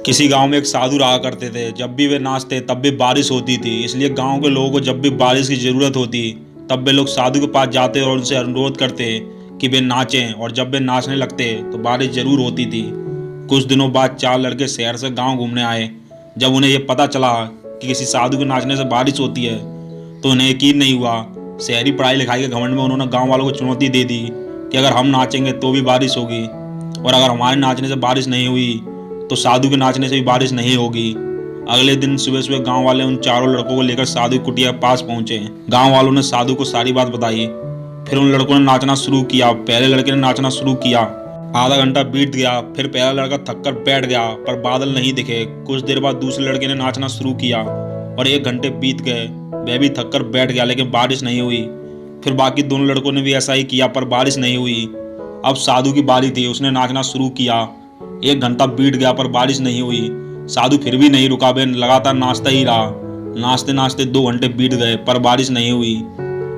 किसी गांव में एक साधु रहा करते थे। जब भी वे नाचते तब भी बारिश होती थी, इसलिए गांव के लोगों को जब भी बारिश की ज़रूरत होती तब वे लोग साधु के पास जाते और उनसे अनुरोध करते कि वे नाचें, और जब वे नाचने लगते तो बारिश ज़रूर होती थी। कुछ दिनों बाद 4 लड़के शहर से गांव घूमने आए। जब उन्हें यह पता चला कि किसी साधु के नाचने से बारिश होती है तो उन्हें यकीन नहीं हुआ। शहरी पढ़ाई लिखाई के घमंड में उन्होंने गाँव वालों को चुनौती दे दी कि अगर हम नाचेंगे तो भी बारिश होगी, और अगर हमारे नाचने से बारिश नहीं हुई तो साधु के नाचने से भी बारिश नहीं होगी। अगले दिन सुबह सुबह गांव वाले उन चारों लड़कों को लेकर साधु की कुटिया के पास पहुंचे। गांव वालों ने साधु को सारी बात बताई। फिर उन लड़कों ने नाचना शुरू किया। पहले लड़के ने नाचना शुरू किया। आधा घंटा बीत गया। फिर पहला लड़का थककर बैठ गया, पर बादल नहीं दिखे। कुछ देर बाद दूसरे लड़के ने नाचना शुरू किया और 1 घंटे बीत गए। वह भी थककर बैठ गया, लेकिन बारिश नहीं हुई। फिर बाकी दोनों लड़कों ने भी ऐसा ही किया, पर बारिश नहीं हुई। अब साधु की बारी थी। उसने नाचना शुरू किया। 1 घंटा बीत गया, पर बारिश नहीं हुई। साधु फिर भी नहीं रुका, वे लगातार नाचता ही रहा। नाचते नाचते 2 घंटे बीत गए, पर बारिश नहीं हुई।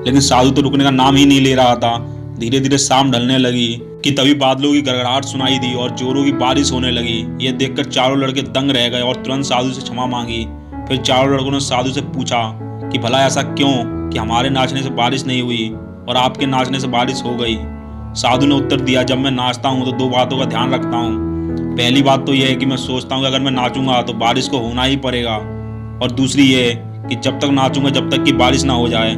लेकिन साधु तो रुकने का नाम ही नहीं ले रहा था। धीरे धीरे शाम ढलने लगी कि तभी बादलों की गड़गड़ाहट सुनाई दी और जोरों की बारिश होने लगी। यह देखकर चारों लड़के दंग रह गए और तुरंत साधु से क्षमा मांगी। फिर चारों लड़कों ने साधु से पूछा कि भला ऐसा क्यों कि हमारे नाचने से बारिश नहीं हुई और आपके नाचने से बारिश हो गई। साधु ने उत्तर दिया, जब मैं नाचता हूँ तो 2 बातों का ध्यान रखता हूँ। पहली बात तो यह है कि मैं सोचता हूँ कि अगर मैं नाचूंगा तो बारिश को होना ही पड़ेगा, और दूसरी ये कि जब तक नाचूंगा जब तक कि बारिश ना हो जाए।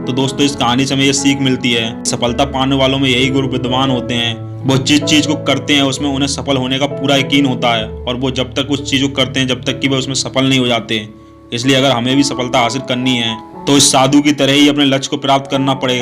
तो दोस्तों, इस कहानी से हमें ये सीख मिलती है, सफलता पाने वालों में यही गुण विद्यमान होते हैं। वो जिस चीज़ को करते हैं उसमें उन्हें सफल होने का पूरा यकीन होता है, और वो जब तक उस चीज़ को करते हैं जब तक कि वे उसमें सफल नहीं हो जाते। इसलिए अगर हमें भी सफलता हासिल करनी है तो इस साधु की तरह ही अपने लक्ष्य को प्राप्त करना पड़ेगा।